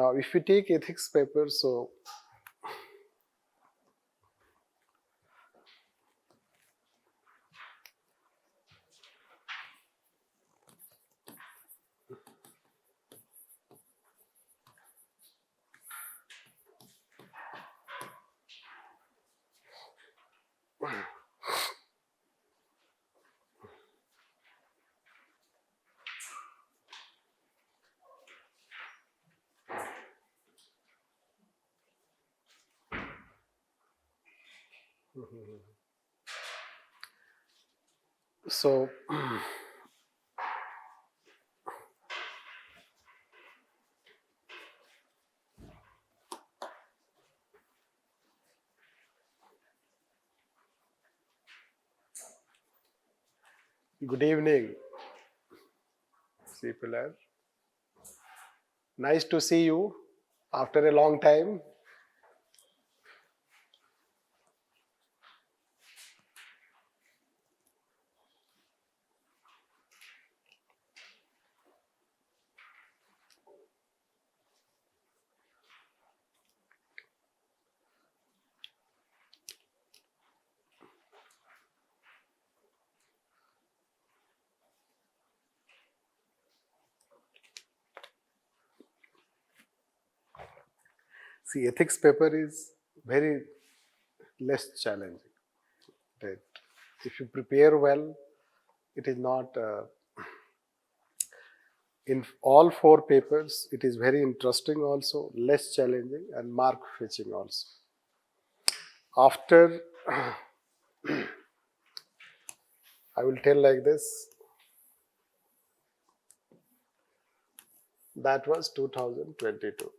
Now, if we take ethics paper, so so good evening, Sripilar. Nice to see you after a long time. See, ethics paper is very less challenging. Right? If you prepare well, it is not. In all four papers, it is very interesting also, less challenging and mark fetching also. After, I will tell like this, that was 2022.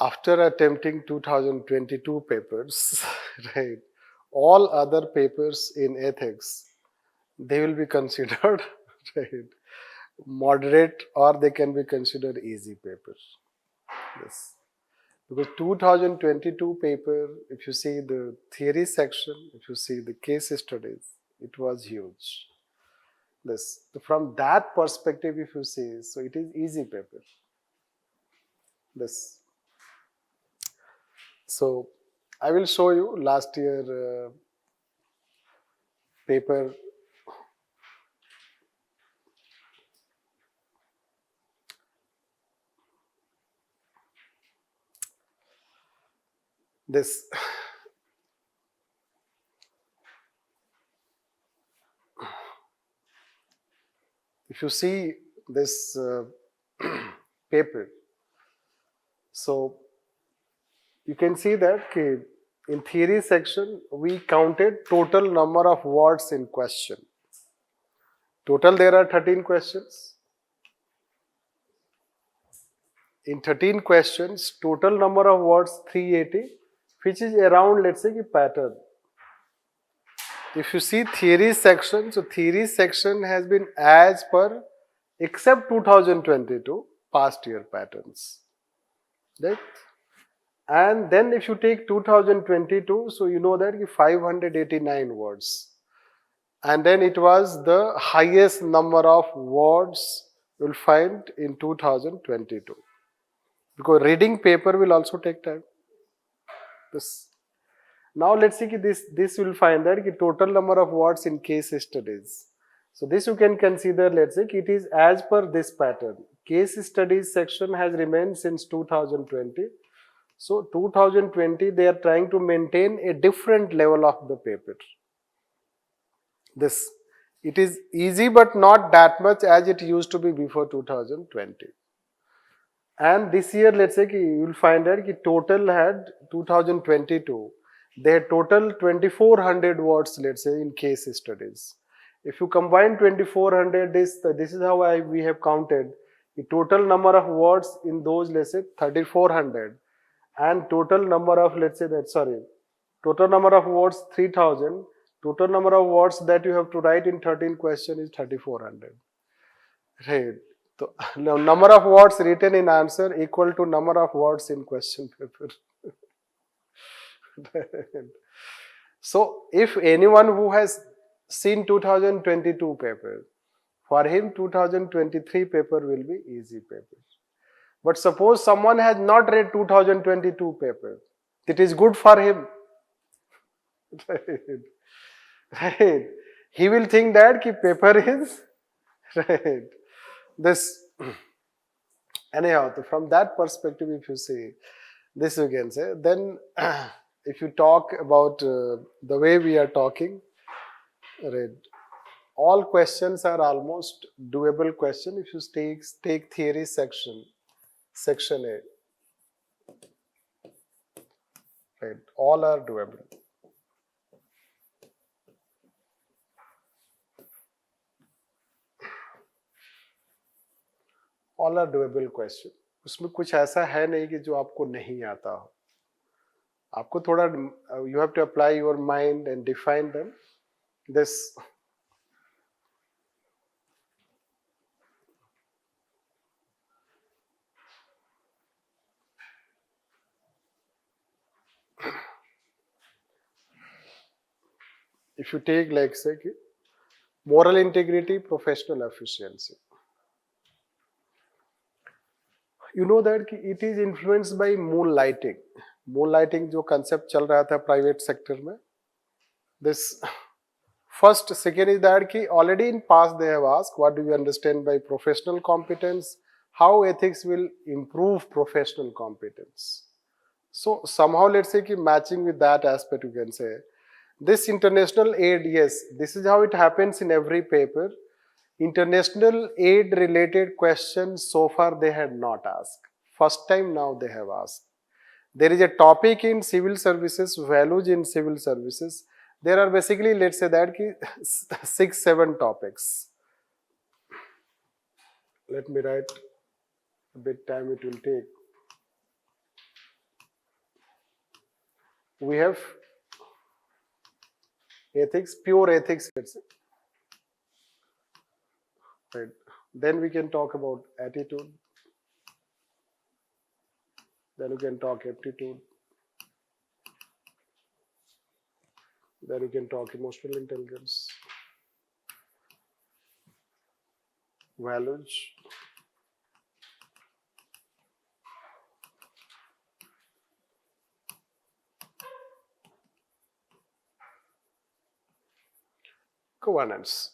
After attempting 2022 papers, right, all other papers in ethics, they will be considered right, moderate, or they can be considered easy papers. Yes. Because 2022 paper, if you see the theory section, if you see the case studies, it was huge. This, from that perspective, if you see, so it is easy paper. This. So I will show you last year paper. This. If you see this paper, so you can see that in theory section, we counted total number of words in question. Total there are 13 questions. In 13 questions, total number of words 380, which is around, let's say, the pattern. If you see theory section, so theory section has been as per, except 2022, past year patterns. Right? And then if you take 2022, so you know that 589 words. And then it was the highest number of words you will find in 2022. Because reading paper will also take time. This. Now let's see this will find that total number of words in case studies. So this you can consider, let's say it is as per this pattern. Case studies section has remained since 2020. So 2020 they are trying to maintain a different level of the paper. This. It is easy but not that much as it used to be before 2020. And this year, let's say you will find that total had 2022. They had total 2400 words, let's say, in case studies. If you combine 2400, this is how we have counted. The total number of words in those, let's say, 3400. And total number of, let's say total number of words 3000. Total number of words that you have to write in 13 questions is 3400. Right. So, now number of words written in answer equal to number of words in question paper. So if anyone who has seen 2022 paper, For him, 2023 paper will be easy paper. But suppose someone has not read 2022 paper, it is good for him. Right. Right. He will think that ki paper is right. This anyhow. From that perspective, if you see this, you can say. Then, if you talk about the way we are talking, right? All questions are almost doable question if you take theory section A, right? All are doable. All are doable question. उसमें कुछ ऐसा है नहीं कि जो आपको नहीं आता हो. आपको थोड़ा you have to apply your mind and define them. This if you take like say moral integrity, professional efficiency. You know that it is influenced by moonlighting. Moonlighting जो concept चल रहा था private sector में. This first, second is that already in past they have asked what do you understand by professional competence, how ethics will improve professional competence. So somehow let's say matching with that aspect, you can say this international aid, yes, this is how it happens in every paper. International aid related questions so far they had not asked. First time now they have asked. There is a topic in civil services, values in civil services. There are basically, let's say that 6-7 topics. Let me write a bit time it will take. We have ethics, pure ethics, let's say. Right. Then we can talk about attitude. Then we can talk aptitude. Then we can talk emotional intelligence, values, governance.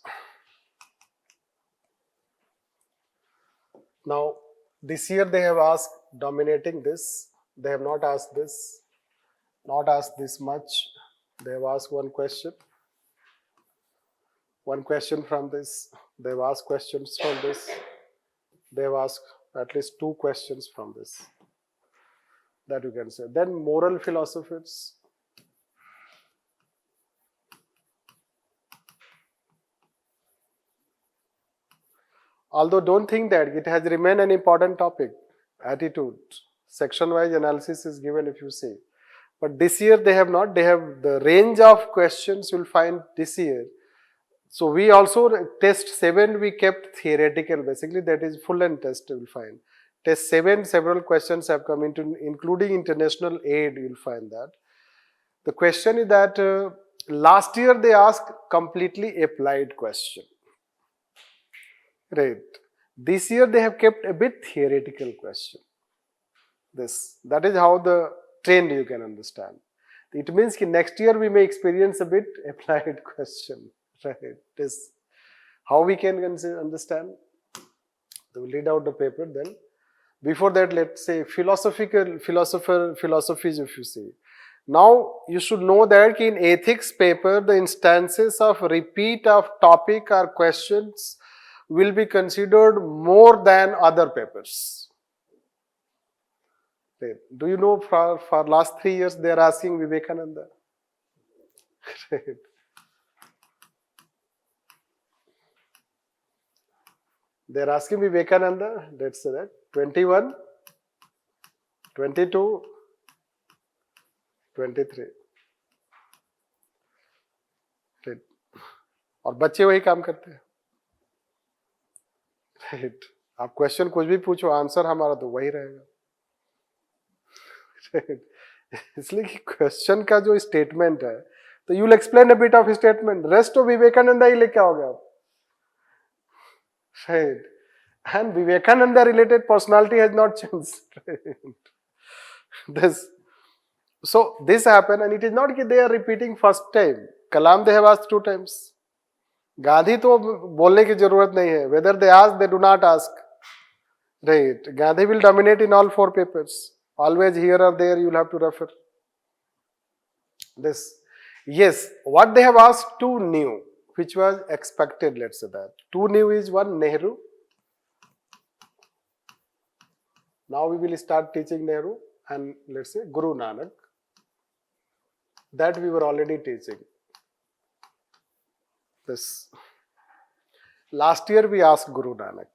Now, this year they have asked dominating this. They have not asked this, not asked this much. They have asked one question from this. They have asked questions from this. They have asked at least 2 questions from this. That you can say. Then moral philosophers. Although don't think that it has remained an important topic. Attitude. Section-wise analysis is given if you see. But this year they have not. They have the range of questions you'll find this year. So we also test 7 we kept theoretical. Basically that is full and test you'll find. Test 7 several questions have come into including international aid you'll find that. The question is that last year they asked completely applied question. Right. This year they have kept a bit theoretical question. That is how the trend you can understand. It means that next year we may experience a bit applied question. Right. This how we can understand. So we'll read out the paper then. Before that, let's say philosophies if you see. Now you should know that in ethics paper the instances of repeat of topic or questions will be considered more than other papers. Right. Do you know for last 3 years they are asking Vivekananda? Right. They are asking Vivekananda, let's say that 21, 22, 23. Right. और बच्चे वही काम करते हैं. Right. आप question कुछ भी पूछो आंसर हमारा तो वही रहेगा. Right. इसलिए कि क्वेश्चन का जो स्टेटमेंट है तो you will explain a bit of statement, rest of Vivekananda ही लेके आओगे आप. Right. And Vivekananda related personality has not changed. Right. This. So this happened, and it is not that they are repeating first time. Kalam they have asked 2 times. Gandhi तो बोलने की जरूरत नहीं है. Whether they ask, they do not ask. Right. Gandhi will dominate in all 4 papers. Always here or there, you will have to refer. This. Yes, what they have asked 2 new, which was expected, let's say that. 2 new is 1 Nehru. Now we will start teaching Nehru and let's say Guru Nanak. That we were already teaching. This. Last year we asked Guru Nanak,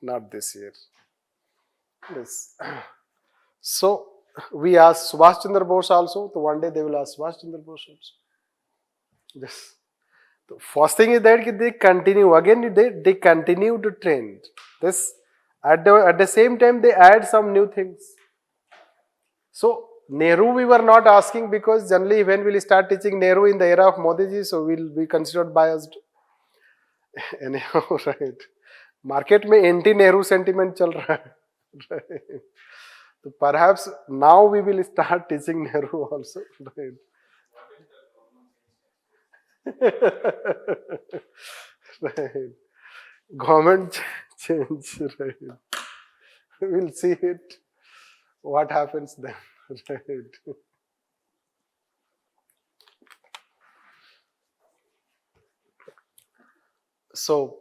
not this year. This. So we asked Subhash Chandra Bose also. So one day they will ask Subhash Chandra Bose also. This. The first thing is that they continue again. They continue the trend. This. At the same time they add some new things. So Nehru we were not asking because generally when we will start teaching Nehru in the era of Modi ji, so we will be considered biased. Anyhow, right. Market में anti Nehru sentiment चल रहा है. Right. So perhaps now we will start teaching Nehru also. Right. Right. Government change. Right. We'll see it. What happens then? Right. So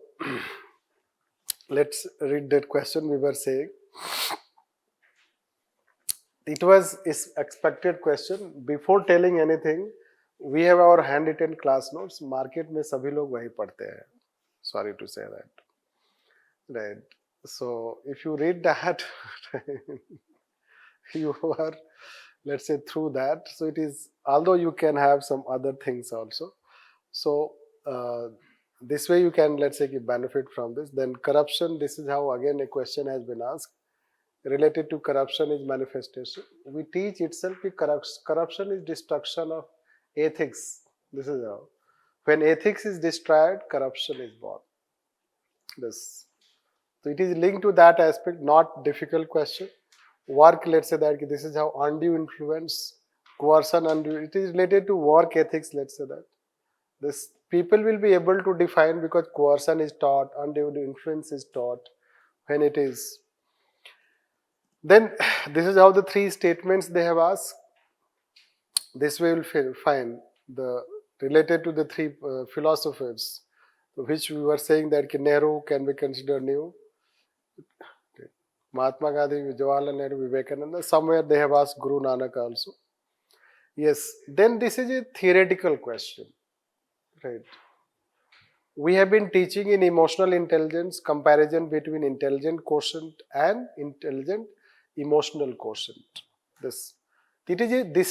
let's read that question we were saying. It was expected question. Before telling anything, we have our handwritten class notes. Market में सभी लोग वही पढ़ते हैं. Sorry to say that. Right. So if you read that, you are, let's say, through that. So it is, although you can have some other things also. So this way you can, let's say, benefit from this. Then corruption, this is how again a question has been asked. Related to corruption is manifestation. We teach itself that corruption is destruction of ethics. This is how. When ethics is destroyed, corruption is born. This. So it is linked to that aspect, not difficult question. Work, let's say that this is how undue influence, coercion, undue. It is related to work ethics, let's say that. This people will be able to define because coercion is taught, undue influence is taught when it is. Then this is how the 3 statements they have asked. This way we'll find the related to the 3 philosophers, which we were saying that Nehru can be considered new. Mahatma Gandhi, Jawaharlal Nehru, Vivekananda. Somewhere they have asked Guru Nanak also. Yes. Then this is a theoretical question, right? We have been teaching in emotional intelligence comparison between intelligent quotient and intelligent emotional quotient. This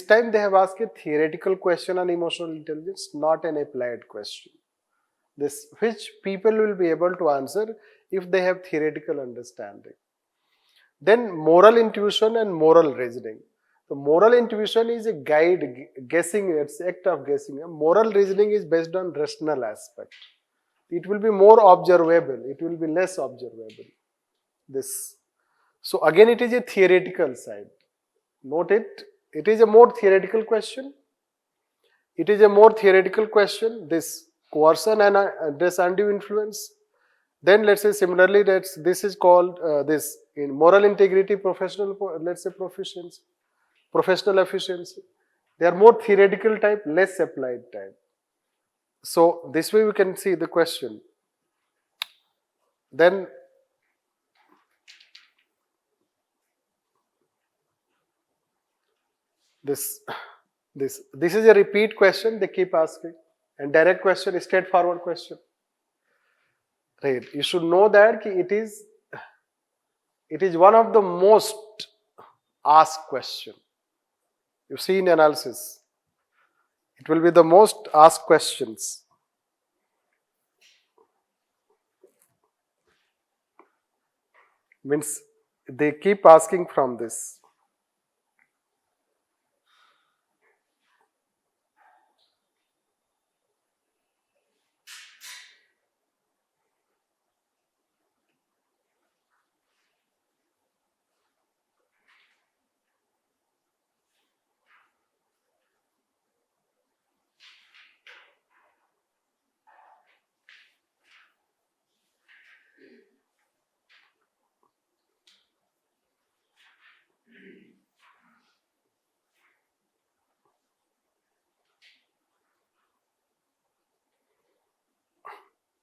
time they have asked a theoretical question on emotional intelligence, not an applied question. This which people will be able to answer if they have theoretical understanding. Then moral intuition and moral reasoning. The moral intuition is a guide, guessing, it's act of guessing. Moral reasoning is based on rational aspect. It will be more observable, it will be less observable. This. So again it is a theoretical side. Note it, it is a more theoretical question. It is a more theoretical question, this coercion and this undue influence. Then let's say similarly this is called this in moral integrity, professional, let's say proficiency, professional efficiency. They are more theoretical type, less applied type. So this way we can see the question. Then this is a repeat question they keep asking, and direct question is straightforward question. Right. You should know that it is one of the most asked question. You see in analysis, it will be the most asked questions. Means they keep asking from this.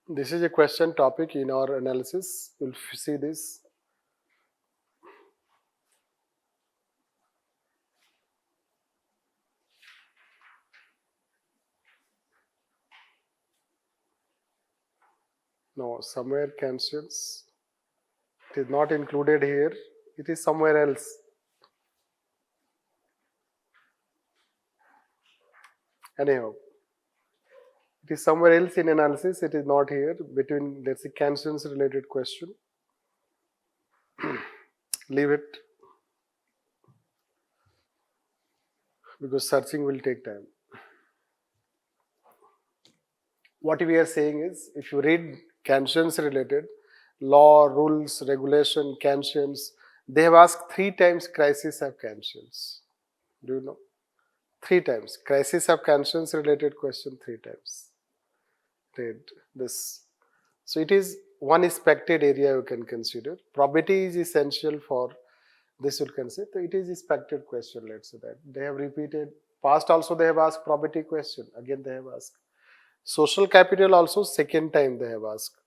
This is a question topic in our analysis. You'll see this. No, somewhere conscience. It is not included here. It is somewhere else. Anyhow, it is somewhere else in analysis. It is not here. Between, let's say, conscience related question. Leave it, because searching will take time. What we are saying is, if you read conscience related, law, rules, regulation, conscience, they have asked 3 times crisis of conscience. Do you know? 3 times. Crisis of conscience related question 3 times. Read this. So it is one expected area you can consider. Probability is essential for this, you can say. So it is expected question, let's say that. They have repeated. Past also they have asked probability question. Again they have asked. Social capital also second time they have asked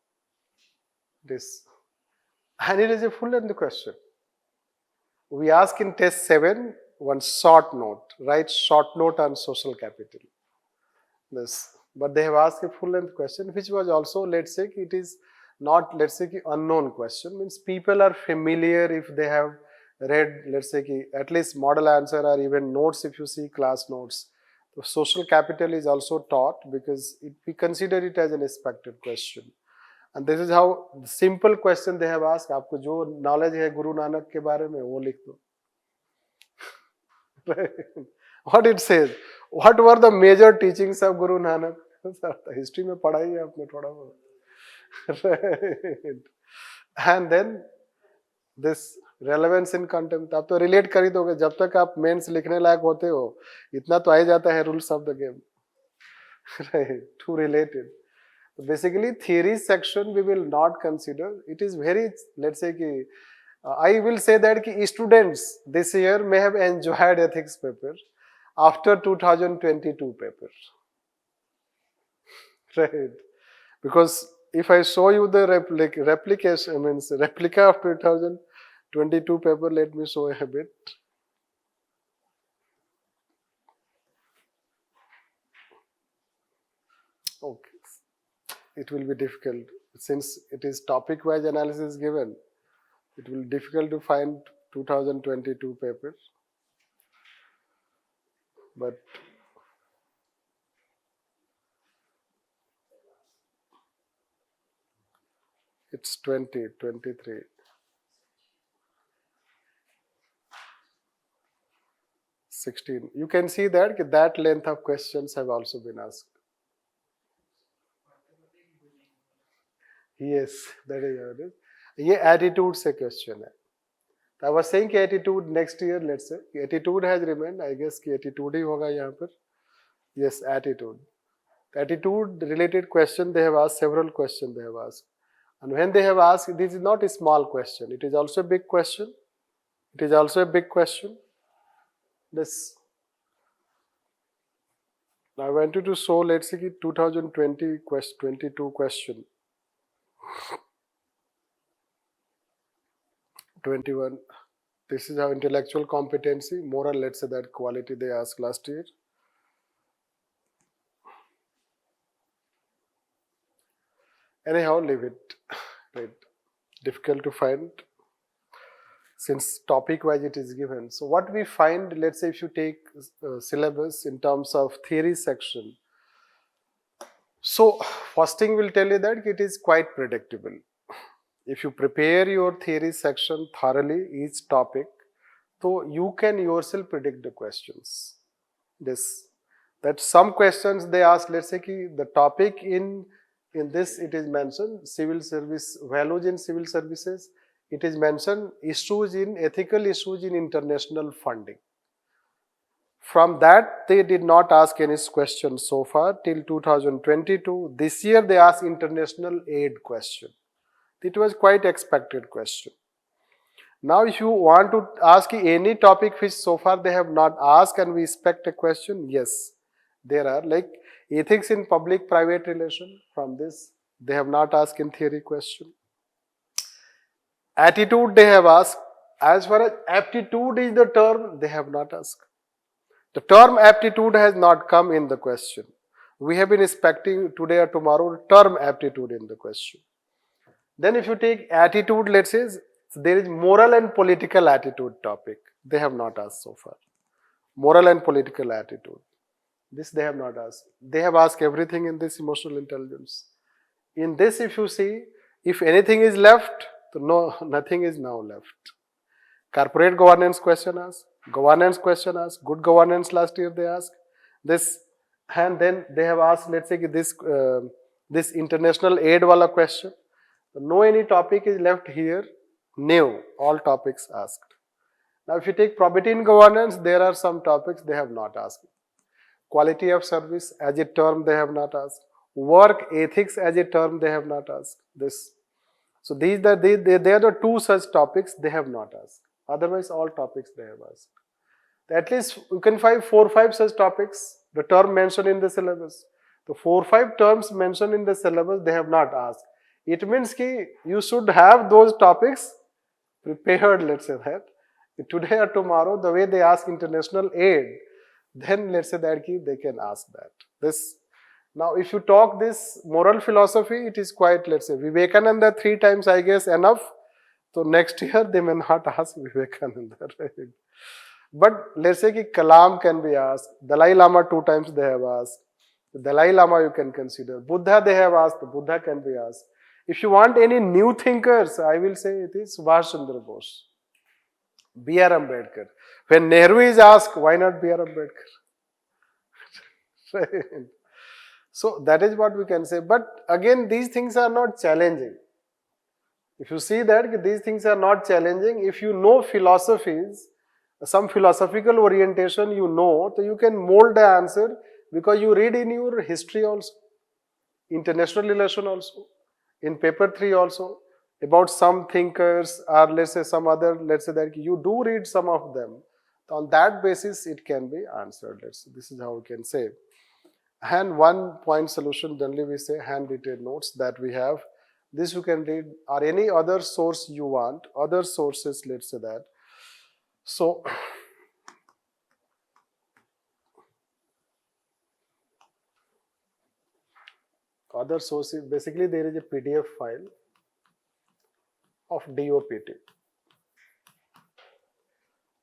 this. And it is a full length question. We ask in test 7 one short note. Write short note on social capital. This. But they have asked a full length question, which was also, let's say, it is not, let's say, unknown question. Means people are familiar if they have read, let's say, at least model answer or even notes if you see class notes. So social capital is also taught because we consider it as an expected question. And this is how simple question they have asked. आपको जो knowledge है गुरु नानक के बारे में वो लिख दो. What it says? What were the major teachings of Guru Nanak? History में पढ़ा ही है आपने थोड़ा बहुत. Right. And then this relevance in contempt. आप तो relate कर ही दोगे. जब तक आप मेंस लिखने लायक होते हो, इतना तो आ ही जाता है rules of the game. Right. Too related. Basically, theory section we will not consider. It is very, let's say, I will say that students this year may have enjoyed ethics paper after 2022 paper. Right. Because if I show you the replication, means replica of 2022 paper, let me show a bit. Okay. It will be difficult since it is topic wise analysis given. It will be difficult to find 2022 paper. But it's 20, 23. 16. You can see that length of questions have also been asked. Yes, that is how it is. ये attitude से question है. I was saying कि attitude next year, let's say, attitude has remained. I guess कि attitude ही होगा यहाँ पर. Yes, attitude. Attitude related question they have asked, several questions they have asked. And when they have asked, this is not a small question. It is also a big question. It is also a big question. This. I wanted to show, let's say, 2020 22 question. 21. This is how intellectual competency, moral, let's say that quality they asked last year. Anyhow, leave it. Right. Difficult to find since topic wise it is given. So what we find, let's say if you take syllabus in terms of theory section. So first thing will tell you that it is quite predictable. If you prepare your theory section thoroughly, each topic, so you can yourself predict the questions. That some questions they ask, let's say the topic in this it is mentioned civil service, values in civil services. It is mentioned ethical issues in international funding. From that they did not ask any questions so far till 2022. This year they asked international aid question. It was quite expected question. Now if you want to ask any topic which so far they have not asked and we expect a question, yes, there are like ethics in public-private relation from this. They have not asked in theory question. Attitude they have asked. As far as aptitude is the term, they have not asked. The term aptitude has not come in the question. We have been expecting today or tomorrow term aptitude in the question. Then if you take attitude, let's say, there is moral and political attitude topic. They have not asked so far. Moral and political attitude. This they have not asked. They have asked everything in this emotional intelligence. In this, if you see, if anything is left, so no, nothing is now left. Corporate governance question asked, governance question asked, good governance last year they asked. This, and then they have asked, let's say this international aid wala question. No any topic is left here, new, all topics asked. Now if you take probity in governance, there are some topics they have not asked. Quality of service as a term they have not asked. Work ethics as a term they have not asked. This. So these are they are the two such topics they have not asked. Otherwise all topics they have asked. At least you can find 4 or 5 such topics, the term mentioned in the syllabus. The 4 or 5 terms mentioned in the syllabus they have not asked. It means ki you should have those topics prepared, let's say that. Today or tomorrow, the way they ask international aid, then let's say that they can ask that. This. Now, if you talk this moral philosophy, it is quite, let's say, Vivekananda 3 times, I guess, enough. So next year, they may not ask Vivekananda, right? But let's say that Kalam can be asked. Dalai Lama 2 times they have asked. Dalai Lama you can consider. Buddha they have asked. Buddha can be asked. If you want any new thinkers, I will say it is Subhash Chandra Bose. B.R. Ambedkar. When Nehru is asked, why not B.R. Ambedkar? Right. So that is what we can say. But again, these things are not challenging. If you see that these things are not challenging, if you know philosophies, some philosophical orientation you know, so you can mold the answer because you read in your history also, international relation also, in paper 3 also, about some thinkers or let's say some other, let's say that you do read some of them. On that basis, it can be answered. Let's say, this is how we can say. And one point solution, generally we say handwritten notes that we have. This you can read or any other source you want, other sources, let's say that. So, other sources, basically there is a PDF file of DOPT.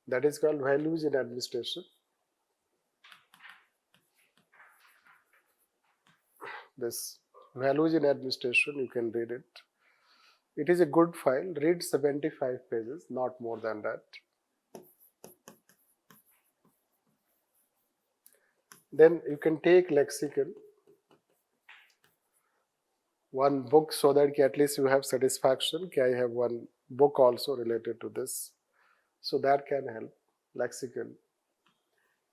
That is called Values in Administration. This Values in Administration, you can read it. It is a good file. Read 75 pages, not more than that. Then you can take lexicon, one book, so that at least you have satisfaction. I have one book also related to this. So that can help, lexicon.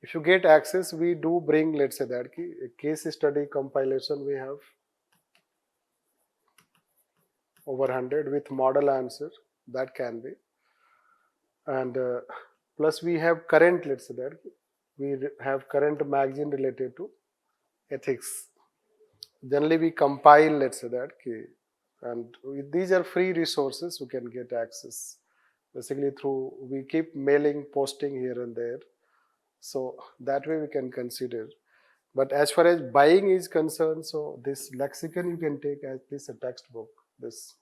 If you get access, we do bring, let's say that a case study compilation we have over 100 with model answer, that can be. And plus we have current, let's say that we have current magazine related to ethics. Generally we compile, let's say that, and these are free resources, you can get access. Basically through, we keep mailing, posting here and there. So that way we can consider. But as far as buying is concerned, so this lexicon you can take as this a textbook. This.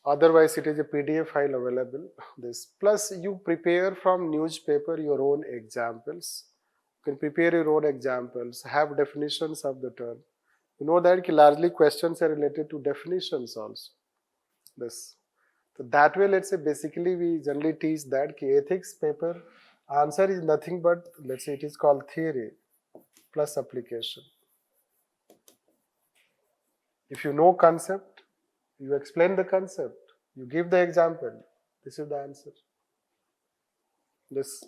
Otherwise it is a PDF file available. This. Plus you prepare from newspaper your own examples. You can prepare your own examples, have definitions of the term. You know that largely questions are related to definitions also. This. So that way, let's say basically we generally teach that ethics paper answer is nothing but, let's say it is called theory plus application. If you know concept, you explain the concept, you give the example, this is the answer. This.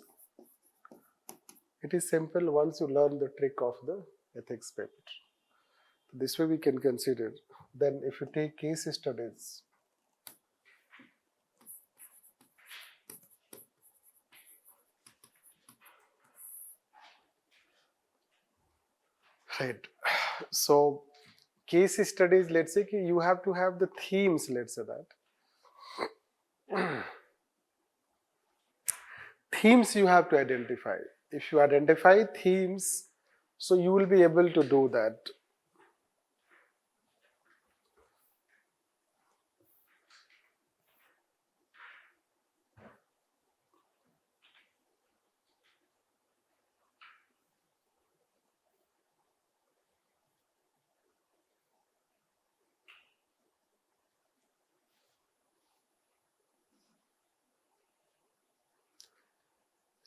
It is simple once you learn the trick of the ethics paper. This way we can consider. Then if you take case studies, right. So case studies, let's say you have to have the themes, let's say that. Themes you have to identify. If you identify themes, so you will be able to do that.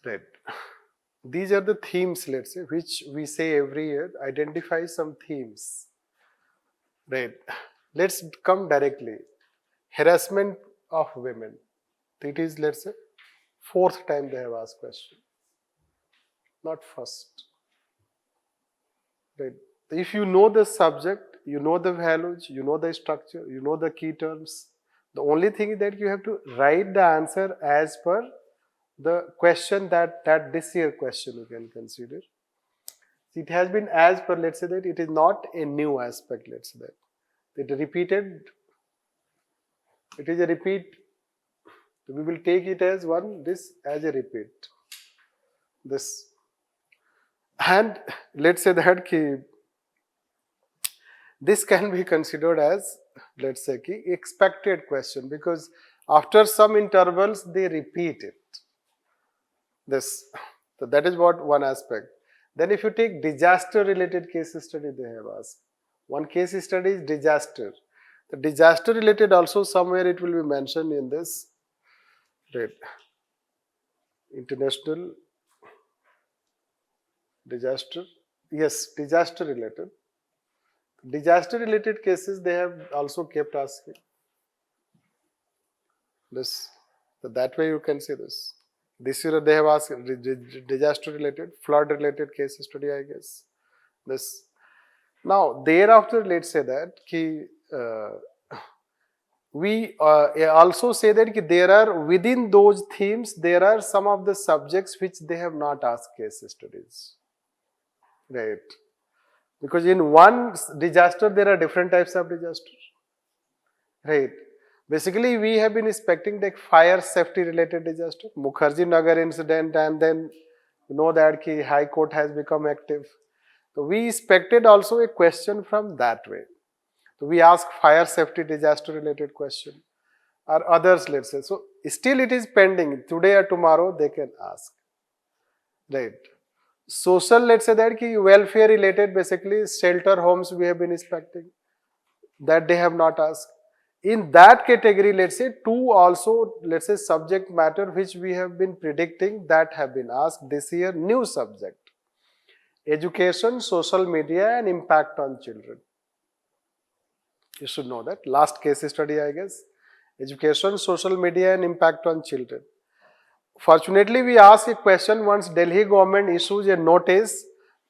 Right. These are the themes, let's say, which we say every year. Identify some themes. Right. Let's come directly. Harassment of women. It is, let's say, fourth time they have asked question. Not first. Right. If you know the subject, you know the values, you know the structure, you know the key terms. The only thing is that you have to write the answer as per the question that this year question you can consider. It has been as per, let's say that it is not a new aspect, let's say that. It repeated, it is a repeat. We will take it as one, this as a repeat. This. And let's say that this can be considered as, let's say, expected question, because after some intervals they repeat it. This. So that is what one aspect. Then if you take disaster related case study, they have asked. One case study is disaster. The disaster related also somewhere it will be mentioned in this. Right. International disaster. Yes, disaster related. Disaster related cases they have also kept asking. This. So that way you can say this. This year they have asked disaster related, flood related case study, I guess. This. Now, thereafter, let's say that we also say that there are, within those themes, there are some of the subjects which they have not asked case studies. Right. Because in one disaster, there are different types of disaster. Right. Basically, we have been expecting like fire safety related disaster, Mukherjee Nagar incident, and then you know that High Court has become active. So we expected also a question from that way. So we ask fire safety disaster related question or others, let's say. So still it is pending. Today or tomorrow they can ask. Right. Social, let's say that welfare related, basically shelter homes we have been expecting. That they have not asked. In that category, let's say two also, let's say subject matter which we have been predicting that have been asked this year, new subject. Education, social media and impact on children. You should know that. Last case study, I guess. Education, social media and impact on children. Fortunately, we asked a question once Delhi government issues a notice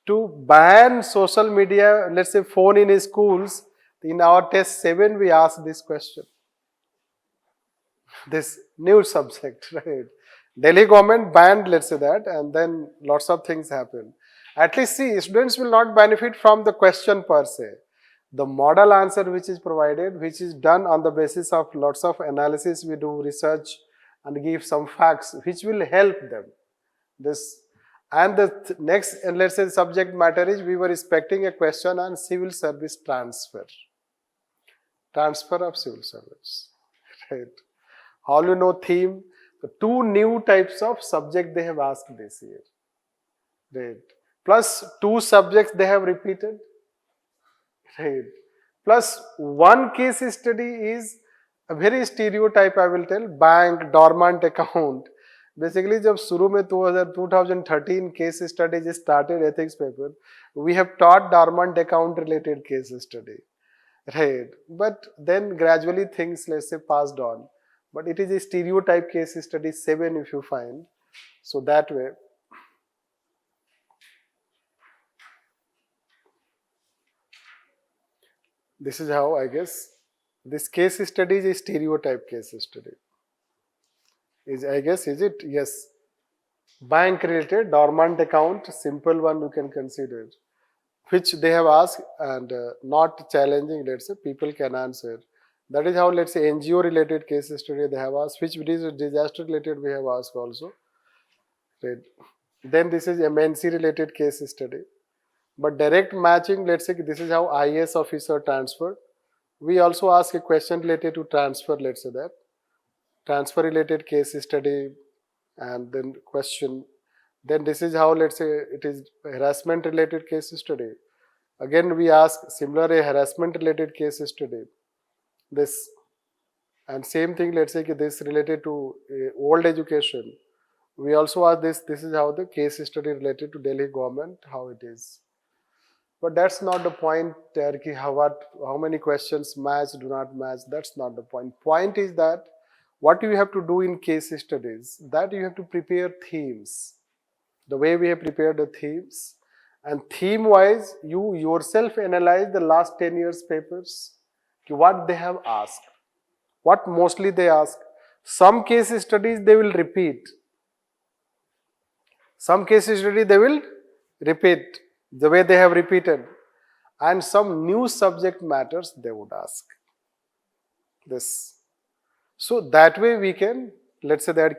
to ban social media, let's say phone in schools. In our test 7, we asked this question. This new subject, right? Delhi government banned, let's say that, and then lots of things happen. At least see, students will not benefit from the question per se. The model answer which is provided, which is done on the basis of lots of analysis, we do research and give some facts which will help them. This. And the next, let's say subject matter is, we were expecting a question on civil service transfer. Transfer of civil service. Right. All you know theme, the two new types of subject they have asked this year. Right. Plus two subjects they have repeated. Right. Plus one case study is a very stereotype, I will tell, bank, dormant account. Basically, जब शुरू में 2013 case study started ethics paper, we have taught dormant account related case study. Right. But then gradually things, let's say, passed on. But it is a stereotype case study 7 if you find. So that way. This is how, I guess, this case study is a stereotype case study. Is, I guess, is it? Yes. Bank related, dormant account, simple one you can consider. which they have asked and not challenging, let's say, people can answer. That is how, let's say, NGO related case study they have asked, which is disaster related we have asked also. Right. Then this is MNC related case study. But direct matching, let's say this is how IAS officer transferred. We also ask a question related to transfer, let's say that. Transfer related case study and then question. Then this is how, let's say, it is harassment related case study. Again, we ask similar a harassment related case study. This and same thing, let's say this related to old education. We also ask this is how the case study related to Delhi government, how it is. But that's not the point there, how many questions match, do not match. That's not the point. Point is that what you have to do in case studies, that you have to prepare themes. The way we have prepared the themes. And theme wise, you yourself analyze the last 10 years papers, what they have asked. What mostly they ask. Some case studies they will repeat. Some case study they will repeat the way they have repeated. And some new subject matters they would ask. This. So that way we can, let's say that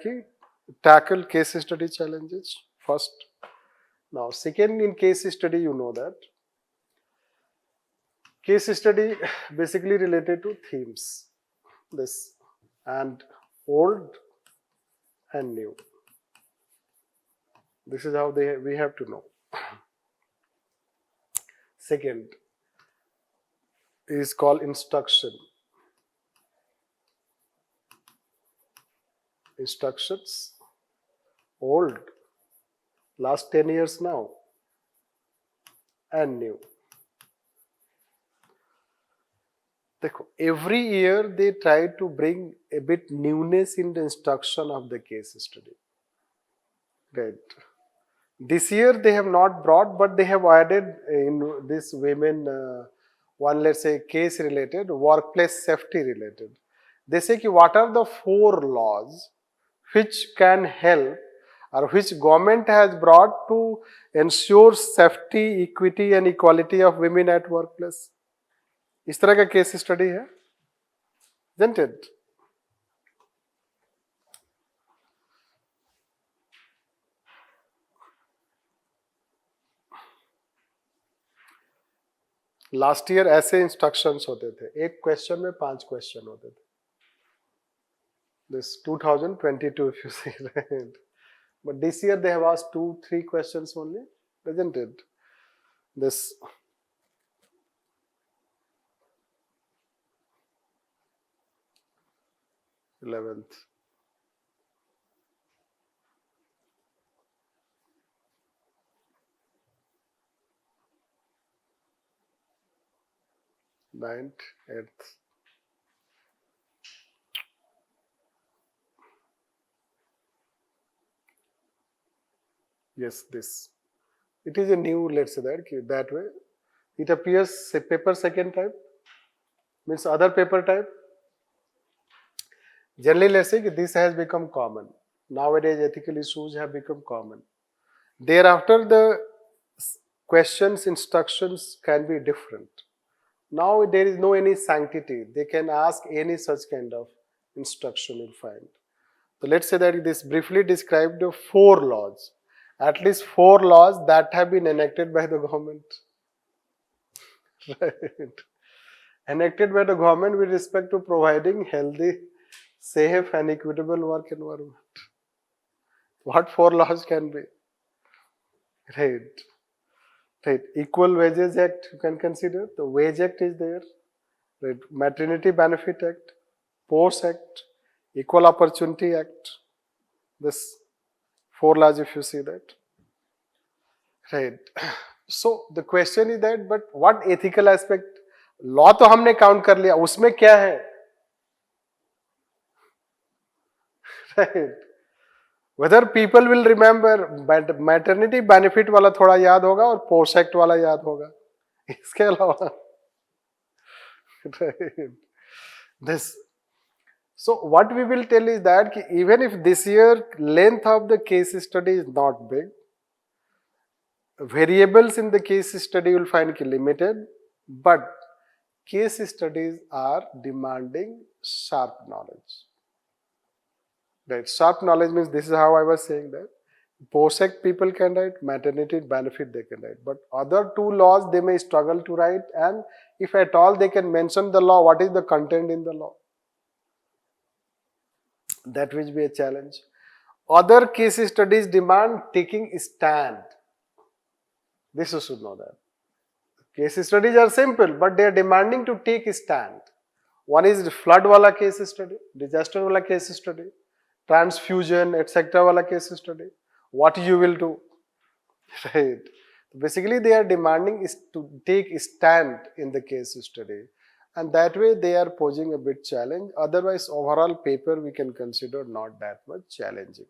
tackle case study challenges first. Now second, in case study you know that. Case study basically related to themes. This and old and new. This is how we have to know. Second is called instruction. Instructions, old, last 10 years now, and new. Every year they try to bring a bit newness in the instruction of the case study. Right. This year they have not brought, but they have added in this women one, let's say, case related, workplace safety related. They say what are the 4 laws which can help or which government has brought to ensure safety, equity and equality of women at workplace. इस तरह का case study है, isn't it? Last year ऐसे instructions होते थे, एक question में 5 question होते थे. This 2022 if you see, right? But this year they have asked 2-3 questions only, isn't it? This 11th. Ninth, 8th. Yes, this. It is a new, let's say that way. It appears paper second type, means other paper type. Generally, let's say this has become common. Nowadays, ethical issues have become common. Thereafter, the questions, instructions can be different. Now, there is no any sanctity. They can ask any such kind of instruction you'll find. So, let's say that this briefly described the 4 laws. At least 4 laws that have been enacted by the government. Right. Enacted by the government with respect to providing healthy, safe and equitable work environment. What 4 laws can be? Right. Right. Equal Wages Act you can consider. The Wage Act is there. Right. Maternity Benefit Act, Post Act, Equal Opportunity Act. This 4 laws if you see that. Right. So the question is that, but what ethical aspect? Law तो हमने count कर लिया, उसमें क्या है? Right. Whether people will remember maternity benefit वाला थोड़ा याद होगा और post act वाला याद होगा. इसके अलावा. Right. This. So what we will tell is that even if this year length of the case study is not big, variables in the case study you will find limited, but case studies are demanding sharp knowledge. Right? Sharp knowledge means, this is how I was saying that post-sec people can write, maternity benefit they can write, but other two laws they may struggle to write, and if at all they can mention the law, what is the content in the law? That will be a challenge. Other case studies demand taking stand. This you should know that. Case studies are simple, but they are demanding to take a stand. One is the flood wala case study, disaster wala case study, transfusion, etc. wala case study. What you will do, right? Basically, they are demanding is to take a stand in the case study, and that way they are posing a bit challenge. Otherwise, overall paper we can consider not that much challenging.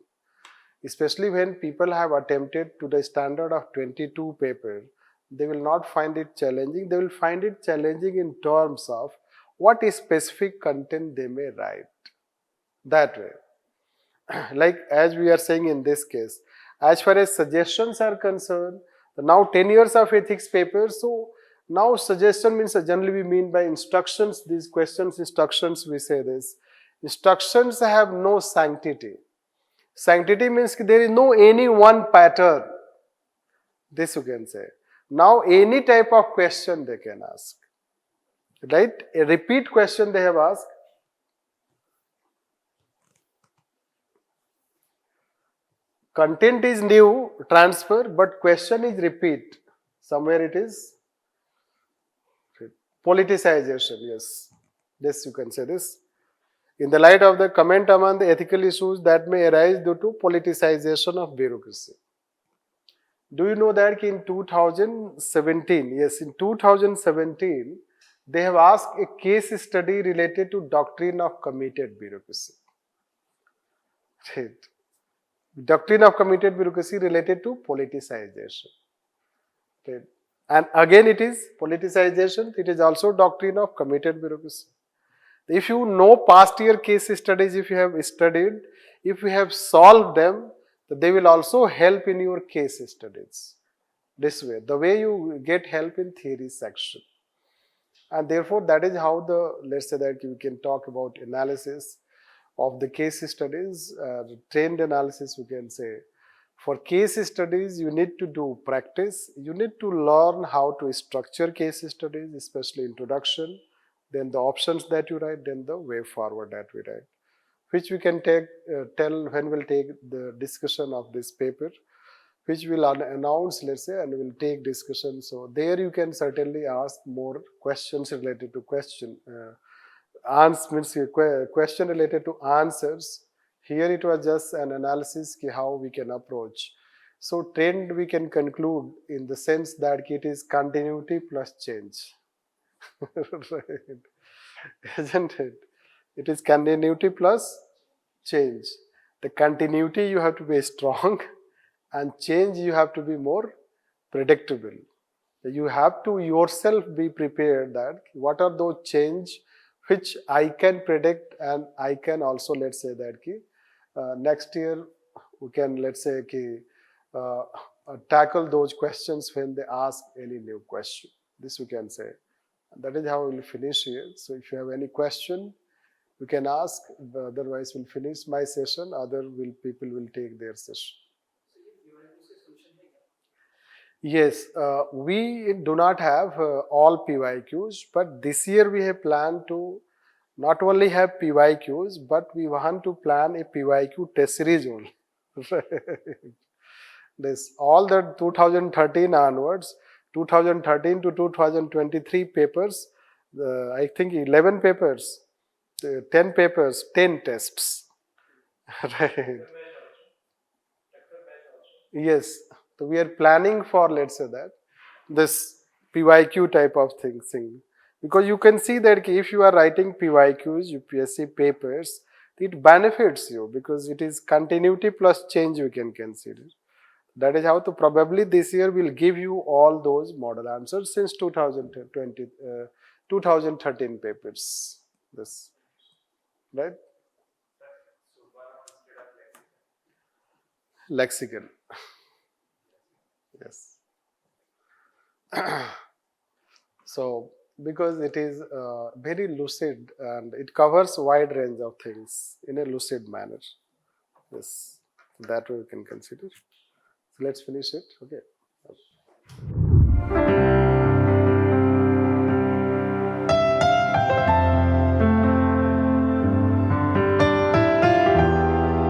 Especially when people have attempted to the standard of 22 paper, they will not find it challenging. They will find it challenging in terms of what is specific content they may write. That way. Like as we are saying in this case, as far as suggestions are concerned, now 10 years of ethics paper, so now suggestion means generally we mean by instructions, these questions, instructions, we say this. Instructions have no sanctity. Sanctity means there is no any one pattern. This you can say. Now any type of question they can ask. Right? A repeat question they have asked. Content is new, transfer, but question is repeat. Somewhere it is politicization, yes. This you can say this. In the light of the comment among the ethical issues that may arise due to politicization of bureaucracy. Do you know that in 2017, yes, in 2017, they have asked a case study related to doctrine of committed bureaucracy. Right. Doctrine of committed bureaucracy related to politicization. Right. And again it is politicization, it is also doctrine of committed bureaucracy. If you know past year case studies, if you have studied, if you have solved them, they will also help in your case studies. This way, the way you get help in theory section. And therefore, that is how let's say that we can talk about analysis of the case studies, trained analysis we can say. For case studies, you need to do practice. You need to learn how to structure case studies, especially introduction, then the options that you write, then the way forward that we write, which we can tell when we'll take the discussion of this paper, which we'll announce, let's say, and we'll take discussion. So there you can certainly ask more questions related to question. Question related to answers. Here it was just an analysis how we can approach. So trend we can conclude in the sense that it is continuity plus change. Right. Isn't it? It is continuity plus change. The continuity you have to be strong and change you have to be more predictable. You have to yourself be prepared that what are those change which I can predict, and I can also, let's say that next year we can, let's say tackle those questions when they ask any new question. This we can say. That is how we will finish here. So if you have any question, you can ask. Otherwise, we'll finish my session. People will take their session. Yes, we do not have all PYQs, but this year we have planned to not only have PYQs, but we want to plan a PYQ test series only. This all the 2013 onwards, 2013 to 2023 papers, I think 11 papers, 10 papers, 10 tests. Right. Yes. So we are planning for, let's say that, this PYQ type of thing. Because you can see that if you are writing PYQs, UPSC papers, it benefits you because it is continuity plus change you can consider. That is how to probably this year will give you all those model answers since 2013 papers. This, right? Lexical. Yes. So, because it is very lucid and it covers wide range of things in a lucid manner. Yes, that way we can consider. So let's finish it. Okay.